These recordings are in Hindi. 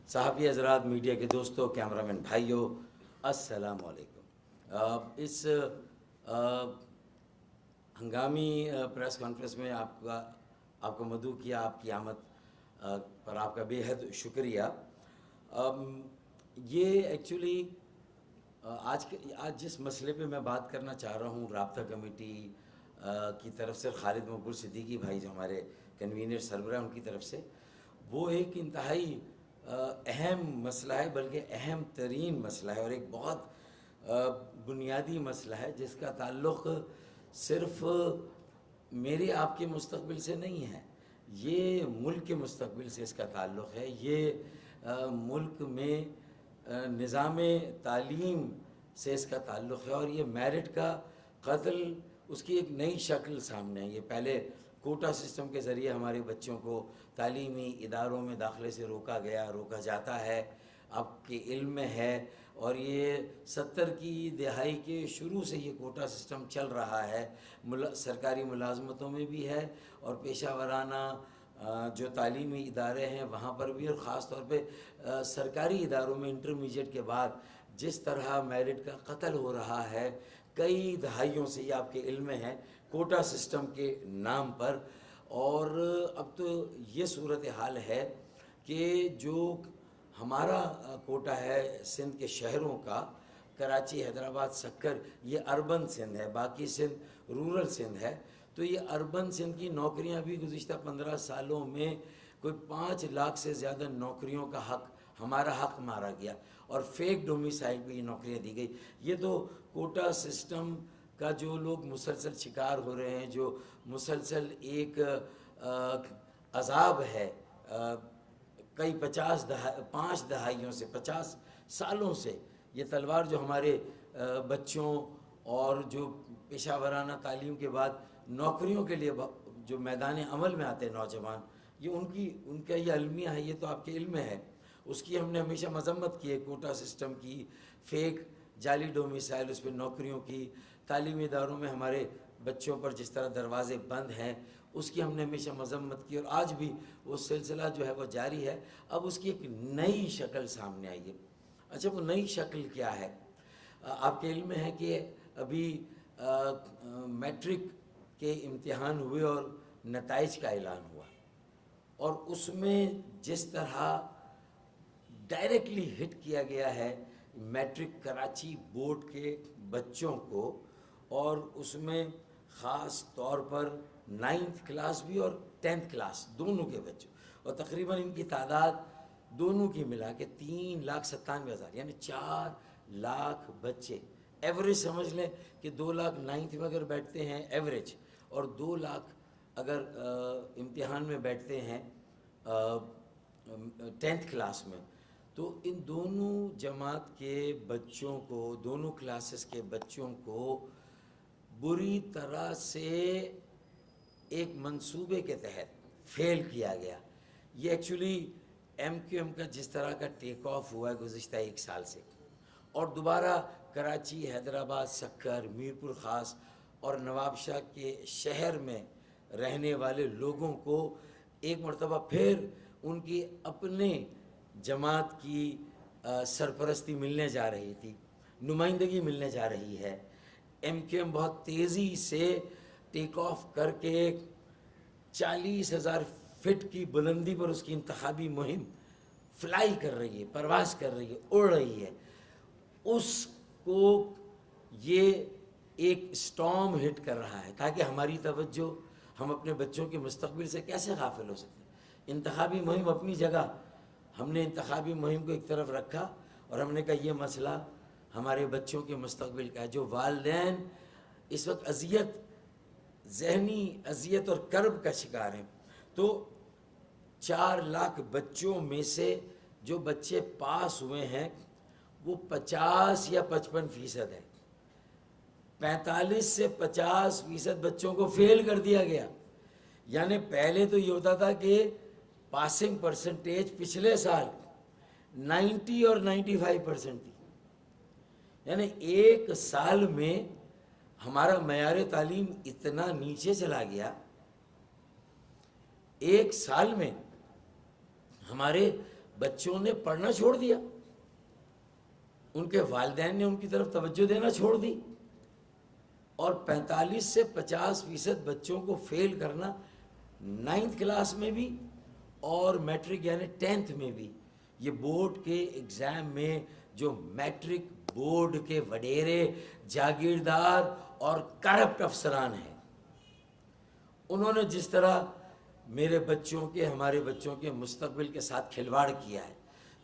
सहाफ़ी हज़रात, मीडिया के दोस्तों, कैमरामैन भाइयों, अस्सलाम वालेकुम। इस हंगामी प्रेस कॉन्फ्रेंस में आपको मदऊ किया, आपकी आमद पर आपका बेहद शुक्रिया। ये एक्चुअली आज जिस मसले पे मैं बात करना चाह रहा हूँ, राब्ता कमेटी की तरफ से खालिद मकबूल सिद्दीकी भाई जो हमारे कन्वीनर सरबराह उनकी तरफ से, वो एक इंतहाई अहम मसला है, बल्कि अहम तरीन मसला है और एक बहुत बुनियादी मसला है जिसका ताल्लुक़ सिर्फ़ मेरे आपके मुस्तक़बिल से नहीं है, ये मुल्क के मुस्तक़बिल से इसका ताल्लुक़ है। ये मुल्क में निज़ाम तालीम से इसका ताल्लुक़ है और ये मेरिट का क़त्ल, उसकी एक नई शक्ल सामने है। ये पहले कोटा सिस्टम के ज़रिए हमारे बच्चों को तालीमी इदारों में दाखिले से रोका जाता है, आपके इल्म में है। और ये 70 की दहाई के शुरू से ये कोटा सिस्टम चल रहा है, सरकारी मुलाजमतों में भी है और पेशा वराना जो तालीमी इदारे हैं वहाँ पर भी, और ख़ास तौर पे सरकारी इदारों में इंटरमीडिएट के बाद जिस तरह मेरिट का कत्ल हो रहा है कई दहाइयों से, ये आपके इल्म में है, कोटा सिस्टम के नाम पर। और अब तो ये सूरत हाल है कि जो हमारा कोटा है सिंध के शहरों का, कराची, हैदराबाद, सक्कर, ये अर्बन सिंध है, बाकी सिंध रूरल सिंध है। तो ये अर्बन सिंध की नौकरियां भी गुज़िश्ता 15 सालों में कोई 5 लाख से ज़्यादा नौकरियों का हमारा हक मारा गया और फेक डोमिसाइल पे ये नौकरियां दी गई। ये तो कोटा सिस्टम का जो लोग मुसलसल शिकार हो रहे हैं, जो मुसलसल एक अज़ाब है, कई 5 दहाइयों से, 50 सालों से ये तलवार जो हमारे बच्चों और जो पेशा वराना तालीम के बाद नौकरियों के लिए जो मैदान अमल में आते हैं नौजवान, ये उनका ये अलमिया है, ये तो आपके इल्म में है। उसकी हमने हमेशा मजम्मत की है, कोटा सिस्टम की, फेक जाली डोमिसाइल, उस पर नौकरियों की, तालीमी इदारों में हमारे बच्चों पर जिस तरह दरवाजे बंद हैं, उसकी हमने हमेशा मजम्मत की और आज भी वो सिलसिला जो है वो जारी है। अब उसकी एक नई शक्ल सामने आई है। अच्छा, वो नई शक्ल क्या है? आपके इल्म में है कि अभी मैट्रिक के इम्तिहान हुए और नताइज का ऐलान हुआ और उसमें जिस तरह डायरेक्टली हिट किया गया है मैट्रिक कराची बोर्ड के बच्चों को, और उसमें ख़ास तौर पर 9th क्लास भी और 10th क्लास दोनों के बच्चों, और तकरीबन इनकी तादाद दोनों की मिला के 3,97,000, यानी 4 लाख बच्चे। एवरेज समझ लें कि 2 लाख 9th में अगर बैठते हैं एवरेज, और 2 लाख अगर इम्तिहान में बैठते हैं 10th क्लास में, तो इन दोनों जमात के बच्चों को, दोनों क्लासेस के बच्चों को बुरी तरह से एक मंसूबे के तहत फेल किया गया। ये एक्चुअली MQM का जिस तरह का टेक ऑफ हुआ है गुज़िश्ता 1 साल से, और दोबारा कराची, हैदराबाद, सक्कर, मीरपुर ख़ास और नवाबशाह के शहर में रहने वाले लोगों को एक मरतबा फिर उनकी अपने जमात की सरपरस्ती मिलने जा रही थी, नुमाइंदगी मिलने जा रही है। MQM बहुत तेज़ी से टेक ऑफ करके 40,000 फिट की बुलंदी पर उसकी इंतखाबी मुहिम फ्लाई कर रही है, परवास कर रही है, उड़ रही है। उसको ये एक स्टॉर्म हिट कर रहा है ताकि हमारी तवज्जो, हम अपने बच्चों के मुस्तकबिल से कैसे गाफिल हो सकते हैं। इंतखाबी मुहिम अपनी जगह, हमने इंतखाबी मुहिम को एक तरफ रखा और हमने कहा ये मसला हमारे बच्चों के मुस्तकबिल का है। जो वालिदैन इस वक्त अजियत, जहनी अजियत और कर्ब का शिकार हैं, तो 4 लाख बच्चों में से जो बच्चे पास हुए हैं वो 50 या 55% है। 45 से 50% बच्चों को फेल कर दिया गया। यानी पहले तो ये होता था कि पासिंग परसेंटेज पिछले साल 90 और 95% थी, यानी एक साल में हमारा मयार तालीम इतना नीचे चला गया, एक साल में हमारे बच्चों ने पढ़ना छोड़ दिया, उनके वालिदैन ने उनकी तरफ तवज्जो देना छोड़ दी, और 45 से 50% बच्चों को फेल करना 9th क्लास में भी और मैट्रिक यानी 10th में भी। ये बोर्ड के एग्ज़ाम में जो मैट्रिक बोर्ड के वडेरे, जागीरदार और करप्ट अफसरान हैं, उन्होंने जिस तरह मेरे बच्चों के, हमारे बच्चों के मुस्तकबिल के साथ खिलवाड़ किया है,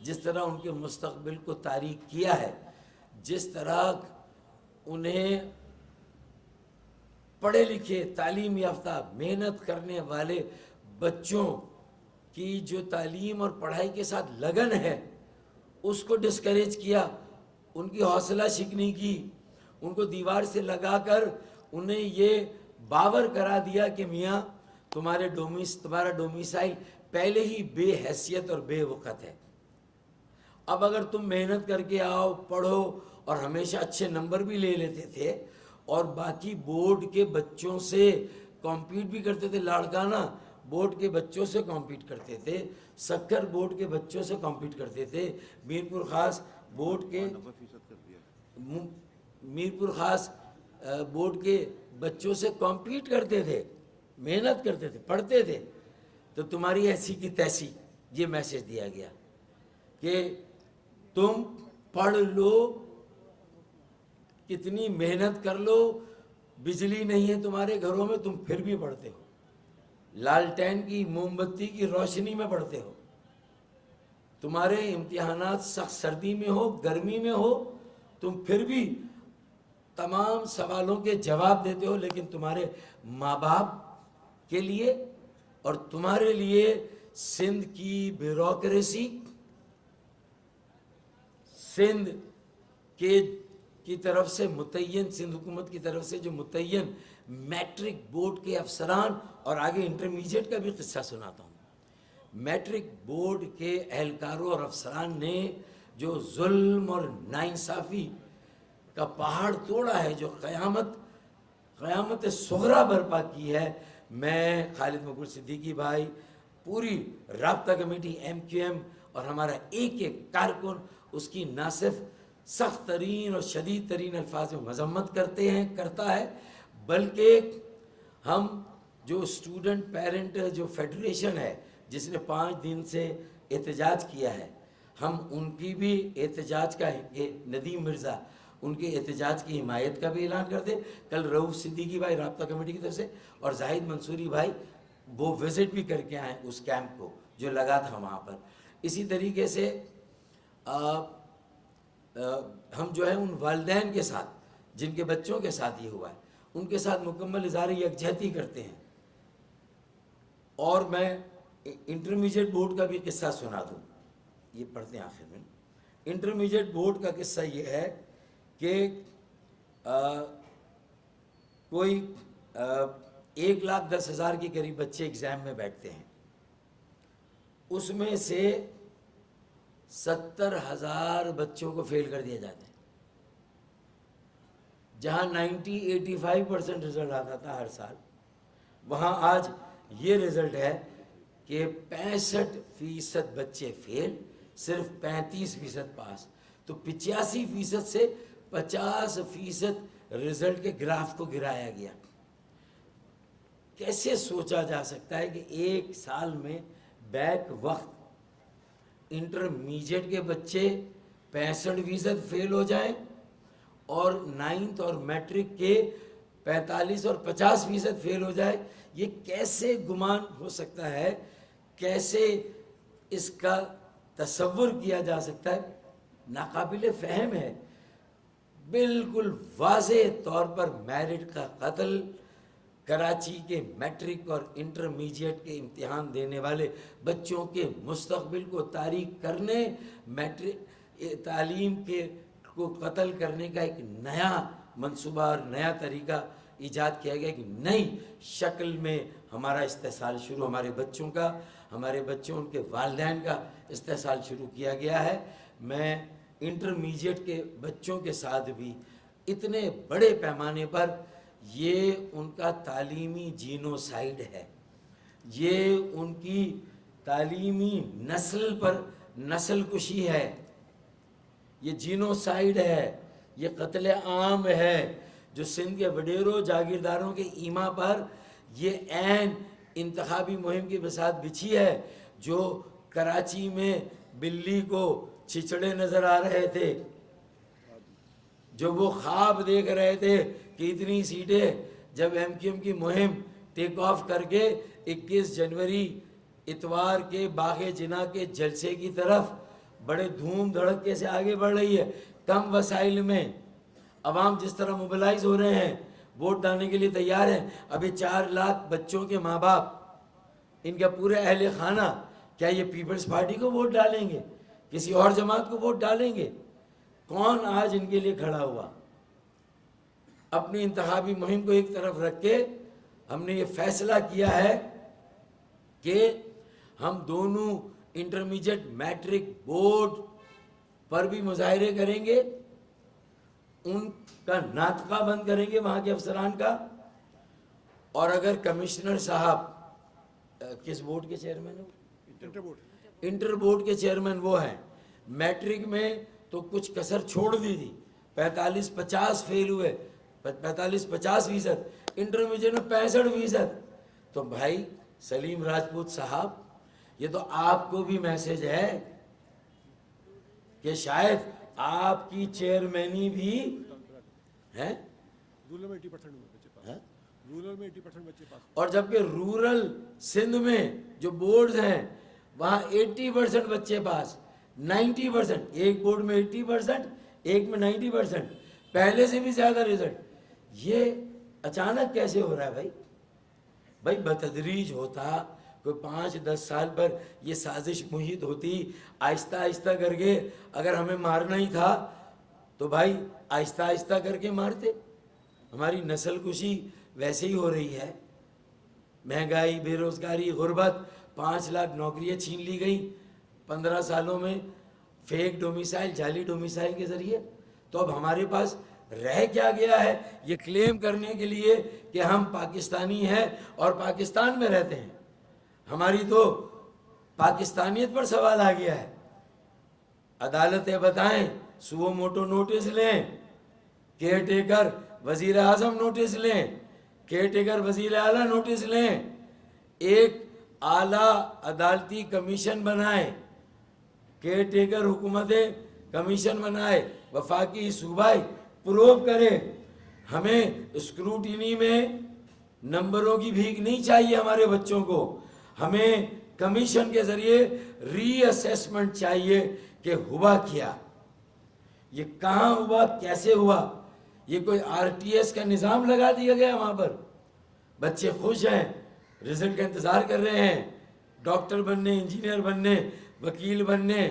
जिस तरह उनके मुस्तकबिल को तारीक किया है, जिस तरह उन्हें पढ़े लिखे, तालीम याफ्ता, मेहनत करने वाले बच्चों की जो तालीम और पढ़ाई के साथ लगन है उसको डिस्करेज किया, उनकी हौसला शिकनी की, उनको दीवार से लगाकर उन्हें ये बावर करा दिया कि मियाँ तुम्हारा डोमिसाइल पहले ही बेहैसियत और बेवकत है। अब अगर तुम मेहनत करके आओ, पढ़ो और हमेशा अच्छे नंबर भी ले लेते थे और बाकी बोर्ड के बच्चों से कॉम्पीट भी करते थे, लाड़काना बोर्ड के बच्चों से कॉम्पीट करते थे, सक्कर बोर्ड के बच्चों से कॉम्पीट करते थे, मीरपुर ख़ास बोर्ड के बच्चों से कॉम्पीट करते थे, मेहनत करते थे, पढ़ते थे। तो तुम्हारी ऐसी की तैसी ये मैसेज दिया गया कि तुम पढ़ लो, कितनी मेहनत कर लो, बिजली नहीं है तुम्हारे घरों में, तुम फिर भी पढ़ते हो, लालटेन की मोमबत्ती की रोशनी में पढ़ते हो, तुम्हारे इम्तिहानात सख्त सर्दी में हो, गर्मी में हो, तुम फिर भी तमाम सवालों के जवाब देते हो, लेकिन तुम्हारे माँ बाप के लिए और तुम्हारे लिए सिंध की ब्यूरोक्रेसी, सिंध की तरफ से मुतय्यन, सिंध हुकूमत की तरफ से जो मुतय्यन मैट्रिक बोर्ड के अफसरान, और आगे इंटरमीडिएट का भी किस्सा सुनाता हूँ, मैट्रिक बोर्ड के एहलकारों और अफसरान ने जो जुल्म और नाइंसाफ़ी का पहाड़ तोड़ा है, जो क़यामत सुग़रा बर्पा की है, मैं, खालिद मकबूल सिद्दीकी भाई, पूरी राब्ता कमेटी MQM और हमारा एक एक कारकुन उसकी ना सिर्फ सख्त तरीन और शदीद तरीन अल्फाज में मजम्मत करता है, बल्कि हम जो स्टूडेंट पेरेंट जो फेडरेशन है जिसने 5 दिन से एहतजाज किया है, हम उनकी भी एहतजाज का, नदीम मिर्ज़ा, उनके एहतजाज की हिमायत का भी ऐलान कर दे। कल रऊफ़ सिद्दीकी भाई राब्ता कमेटी की तरफ से और जाहिद मंसूरी भाई वो विज़िट भी करके आए उस कैंप को जो लगा था वहाँ पर। इसी तरीके से हम जो है उन वालिदैन के साथ जिनके बच्चों के साथ ये हुआ है, उनके साथ मुकम्मल इज़हार यकजहती करते हैं। और मैं इंटरमीडिएट बोर्ड का भी किस्सा सुना दूँ, ये पढ़ते हैं आखिर में। इंटरमीडिएट बोर्ड का किस्सा ये है कि कोई 1,10,000 के करीब बच्चे एग्ज़ाम में बैठते हैं, उसमें से 70,000 बच्चों को फेल कर दिया जाता है। जहाँ 90-85% रिजल्ट आता था हर साल, वहाँ आज ये रिज़ल्ट है कि 65% बच्चे फेल, सिर्फ 35% पास। तो 85% से 50% रिजल्ट के ग्राफ को गिराया गया। कैसे सोचा जा सकता है कि एक साल में बैक वक्त इंटरमीडिएट के बच्चे 65% फेल हो जाएं और 9th और मैट्रिक के 45 और 50% फेल हो जाए? ये कैसे गुमान हो सकता है, कैसे इसका तसव्वुर किया जा सकता है? नाकाबिले फ़हम है। बिल्कुल वाज़ेह तौर पर मेरिट का कत्ल, कराची के मैट्रिक और इंटरमीडिएट के इम्तिहान देने वाले बच्चों के मुस्तकबिल को तारीक करने, मैट्रिक तालीम को कत्ल करने का एक नया मंसूबा और नया तरीका ईजाद किया गया कि नई शक्ल में हमारा इस्तेसाल शुरू, हमारे बच्चों का, हमारे बच्चों उनके वालिदैन का इस्तेसाल शुरू किया गया है। मैं इंटरमीडिएट के बच्चों के साथ भी इतने बड़े पैमाने पर ये उनका तालीमी जीनोसाइड है, ये उनकी तालीमी नस्ल पर नस्ल कुशी है, ये जीनोसाइड है, ये कत्ले आम है जो सिंध के वडेरों जागीरदारों के ईमा पर ये ऐन इंतखाबी मुहिम की बसात बिछी है। जो कराची में बिल्ली को छिछड़े नज़र आ रहे थे, जो वो ख्वाब देख रहे थे कि इतनी सीटें, जब MQM की मुहिम टेक ऑफ करके 21 जनवरी इतवार के बाग़े जिना के जलसे की तरफ बड़े धूम धड़के से आगे बढ़ रही है, कम वसाइल में अवाम जिस तरह मोबिलाइज हो रहे हैं, वोट डालने के लिए तैयार हैं। अभी 4 लाख बच्चों के माँ बाप, इनका पूरे अहले खाना, क्या ये पीपल्स पार्टी को वोट डालेंगे, किसी और जमात को वोट डालेंगे? कौन आज इनके लिए खड़ा हुआ? अपनी इंतखाबी मुहिम को एक तरफ रख के हमने ये फैसला किया है कि हम दोनों इंटरमीडिएट मैट्रिक बोर्ड पर भी मुजाहिरे करेंगे, उनका नातका बंद करेंगे वहाँ के अफसरान का। और अगर कमिश्नर साहब किस बोर्ड के चेयरमैन हो? इंटर बोर्ड के चेयरमैन वो हैं। मैट्रिक में तो कुछ कसर छोड़ दी थी, 45-50 फेल हुए, 45-50%, इंटरमीडिएट में 65%। तो भाई सलीम राजपूत साहब, ये तो आपको भी मैसेज है कि शायद आपकी चेयरमैनी भी है। रूरल में 80% बच्चे पास, रूरल में 80% बच्चे पास। और जबकि रूरल सिंध में जो बोर्ड्स हैं वहाँ 80% बच्चे पास, 90%, एक बोर्ड में 80%, एक में 90%, पहले से भी ज़्यादा रिजल्ट। ये अचानक कैसे हो रहा है भाई? भाई बतदरीज होता, कोई 5-10 साल पर ये साजिश मुहित होती, आहिस्ता आहिस्ता करके अगर हमें मारना ही था तो भाई आहिस्ता आहिस्ता करके मारते। हमारी नस्ल कुशी वैसे ही हो रही है, महंगाई, बेरोज़गारी, गुर्बत, 5 लाख नौकरियां छीन ली गई 15 सालों में, फेक डोमिसाइल, जाली डोमिसाइल के ज़रिए। तो अब हमारे पास रह क्या गया है ये क्लेम करने के लिए कि हम पाकिस्तानी हैं और पाकिस्तान में रहते हैं? हमारी तो पाकिस्तानियत पर सवाल आ गया है। अदालतें बताएं, सुओ मोटो नोटिस लें, केयर टेकर वजीर आजम नोटिस लें, केयर टेकर वजीर आला नोटिस लें, एक आला अदालती कमीशन बनाए, केयर टेकर हुकूमतें कमीशन बनाए, वफाकी सूबाई प्रोब करे। हमें स्क्रूटिनी में नंबरों की भीख नहीं चाहिए हमारे बच्चों को, हमें कमीशन के जरिए रीअसेसमेंट चाहिए कि हुआ क्या, ये कहाँ हुआ, कैसे हुआ। ये कोई RTS का निज़ाम लगा दिया गया वहाँ पर? बच्चे खुश हैं, रिजल्ट का इंतज़ार कर रहे हैं, डॉक्टर बनने, इंजीनियर बनने, वकील बनने,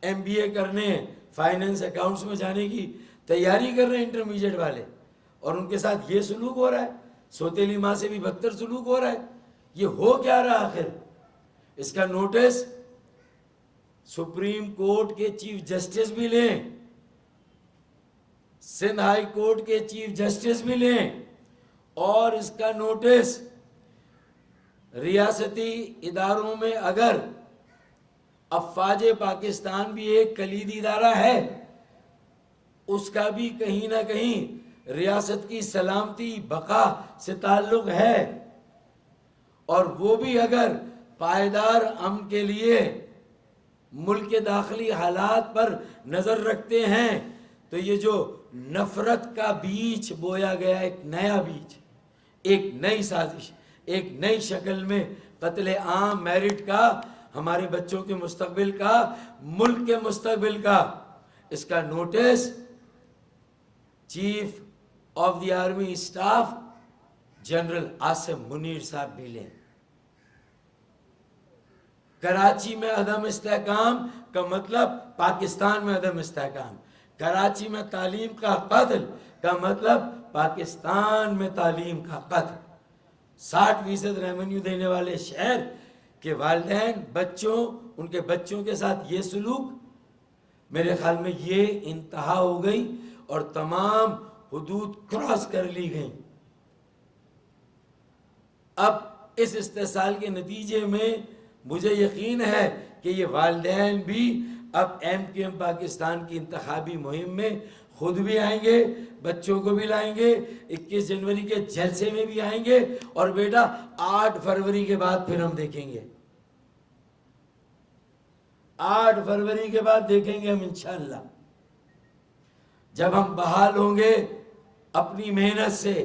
MBA करने, फाइनेंस अकाउंट्स में जाने की तैयारी कर रहे हैं इंटरमीडिएट वाले, और उनके साथ ये सलूक हो रहा है, सौतेली माँ से भी बदतर सलूक हो रहा है। ये हो क्या रहा आखिर? इसका नोटिस सुप्रीम कोर्ट के चीफ जस्टिस भी लें, सिंध हाई कोर्ट के चीफ जस्टिस भी लें, और इसका नोटिस रियासती इदारों में, अगर अफवाज पाकिस्तान भी एक कलीदी इदारा है, उसका भी कहीं ना कहीं रियासत की सलामती, बका से ताल्लुक है, और वो भी अगर पायदार अमन के लिए मुल्क के दाखिली हालात पर नज़र रखते हैं, तो ये जो नफरत का बीज बोया गया, एक नया बीज, एक नई साजिश, एक नई शक्ल में कत्ले आम मेरिट का, हमारे बच्चों के मुस्तकबिल का, मुल्क के मुस्तकबिल का, इसका notice chief of the army staff general Asim Munir साहब भी लें। कराची में अदम इस्तेहकाम का मतलब पाकिस्तान में अदम इस्तेहकाम, कराची में तालीम का कत्ल का मतलब पाकिस्तान में तालीम का कत्ल। 60% रेवेन्यू देने वाले शहर के वालिदैन बच्चों, उनके बच्चों के साथ ये सलूक, मेरे ख्याल में ये इंतहा हो गई और तमाम हुदूद क्रॉस कर ली गई। अब इस इस्तेसाल के नतीजे में मुझे यकीन है कि ये वालिदैन भी अब MQM पाकिस्तान की इंतखाबी मुहिम में खुद भी आएंगे, बच्चों को भी लाएंगे, 21 जनवरी के जलसे में भी आएंगे, और बेटा 8 फरवरी के बाद फिर हम देखेंगे, 8 फरवरी के बाद देखेंगे हम इंशाअल्लाह, जब हम बहाल होंगे अपनी मेहनत से,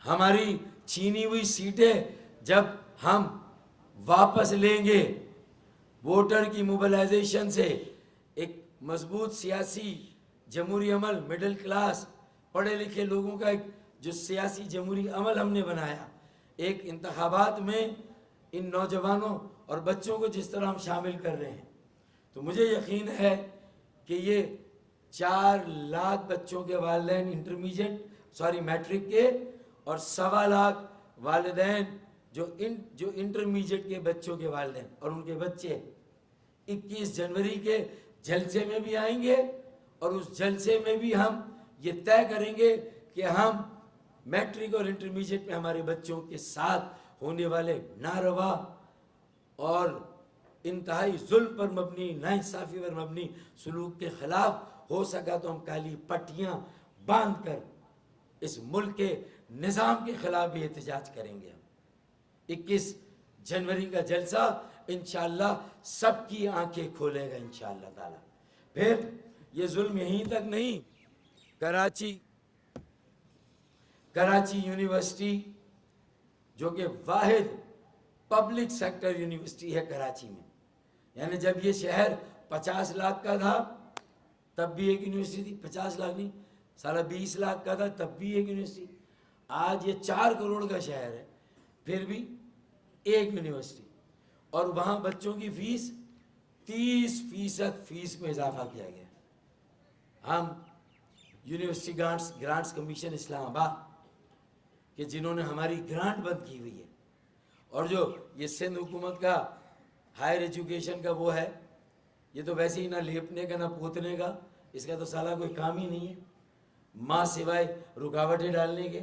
हमारी छीनी हुई सीटें जब हम वापस लेंगे, वोटर की मोबिलाइजेशन से एक मजबूत सियासी जमहूरी अमल, मिडिल क्लास पढ़े लिखे लोगों का एक जो सियासी जमहूरी अमल हमने बनाया, एक इंतखाबात में इन नौजवानों और बच्चों को जिस तरह हम शामिल कर रहे हैं, तो मुझे यकीन है कि ये 4 लाख बच्चों के वालिदैन मैट्रिक के, और 1.25 लाख वालिदैन जो इंटरमीडिएट के बच्चों के वालिदैन और उनके बच्चे 21 जनवरी के जलसे में भी आएंगे, और उस जलसे में भी हम ये तय करेंगे कि हम मैट्रिक और इंटरमीडिएट में हमारे बच्चों के साथ होने वाले नारवा और इंतहाई जुल्म पर मबनी, नाइंसाफी पर मबनी सलूक के खिलाफ हो सका तो हम काली पट्टियां बांध कर इस मुल्क के निज़ाम के खिलाफ भी एहतजाज करेंगे। 21 जनवरी का जलसा इंशाअल्लाह सबकी आंखें खोलेगा इंशाअल्लाह ताला। फिर ये जुल्म यहीं तक नहीं, कराची यूनिवर्सिटी जो कि वाहिद पब्लिक सेक्टर यूनिवर्सिटी है कराची में, यानी जब ये शहर 50 लाख का था तब भी एक यूनिवर्सिटी थी, 50 लाख नहीं, साला 20 लाख का था तब भी एक यूनिवर्सिटी, आज ये 4 करोड़ का शहर है फिर भी एक यूनिवर्सिटी, और वहाँ बच्चों की फीस 30% फीस में इजाफा किया गया। हम यूनिवर्सिटी ग्रांट्स कमीशन इस्लामाबाद कि जिन्होंने हमारी ग्रांट बंद की हुई है, और जो ये सिंध हुकूमत का हायर एजुकेशन का वो है, ये तो वैसे ही ना लेपने का ना पोतने का, इसका तो साला कोई काम ही नहीं है, माँ सिवाय रुकावटें डालने के।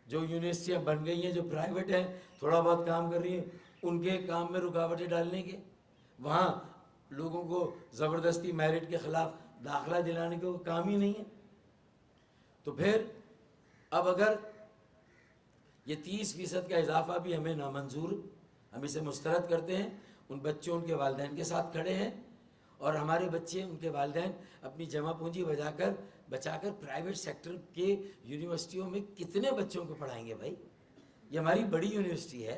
जो यूनिवर्सिटियाँ बन गई हैं जो प्राइवेट हैं, थोड़ा बहुत काम कर रही हैं, उनके काम में रुकावटें डालने के, वहाँ लोगों को ज़बरदस्ती मेरिट के ख़िलाफ़ दाखिला दिलाने के वो काम ही नहीं है। तो फिर अब अगर ये 30% का इजाफा भी हमें नामंजूर, हम इसे मुस्तरद करते हैं, उन बच्चों उनके वालिदैन के साथ खड़े हैं, और हमारे बच्चे उनके वालिदैन अपनी जमा पूंजी बचाकर प्राइवेट सेक्टर के यूनिवर्सिटियों में कितने बच्चों को पढ़ाएंगे भाई। ये हमारी बड़ी यूनिवर्सिटी है,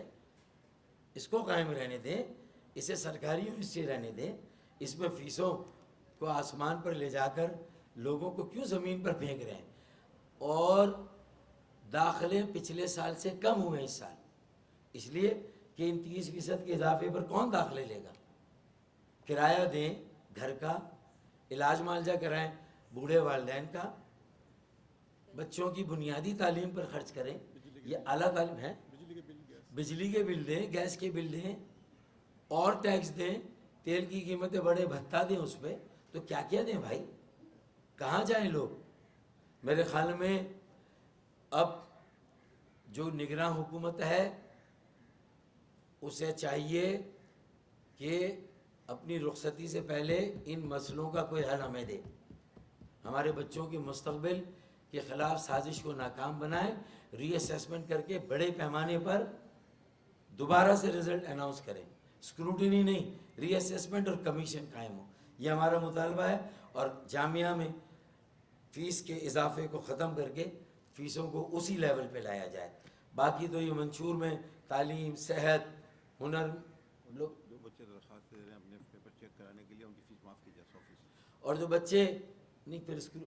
इसको कायम रहने दें, इसे सरकारी यूनिवर्सिटी रहने दें, इसमें फ़ीसों को आसमान पर ले जाकर लोगों को क्यों ज़मीन पर फेंक रहे हैं। और दाखिले पिछले साल से कम हुए इस साल, इसलिए कि इन 30% के इजाफे पर कौन दाखिले लेगा। किराया दें घर का, इलाज मुआवजा कराएं बूढ़े वालिदैन का, बच्चों की बुनियादी तालीम पर खर्च करें, ये आला तालीम है, बिजली के बिल दें, गैस के बिल दें, और टैक्स दें, तेल की कीमतें बढ़े भत्ता दें उस पर, तो क्या क्या दें भाई, कहाँ जाएं लोग। मेरे ख्याल में अब जो निगरान हुकूमत है उसे चाहिए कि अपनी रुखसती से पहले इन मसलों का कोई हल हमें दे, हमारे बच्चों के मुस्तकबिल के ख़िलाफ़ साजिश को नाकाम बनाए, रीअसेसमेंट करके बड़े पैमाने पर दोबारा से रिज़ल्ट अनाउंस करें, स्क्रूटनी नहीं, रीअसेसमेंट और कमीशन कायम हो, ये हमारा मुतालबा है। और जामिया में फ़ीस के इजाफे को ख़त्म करके फ़ीसों को उसी लेवल पे लाया जाए। बाकी तो ये मंशूर में तालीम, सेहत, हुनर, लोग जो बच्चे दरख्वास्त दे रहे हैं अपने पेपर चेक कराने के लिए, उनकी फीस माफ़ की जाए 100%। और जो बच्चे नहीं फिर स्कूल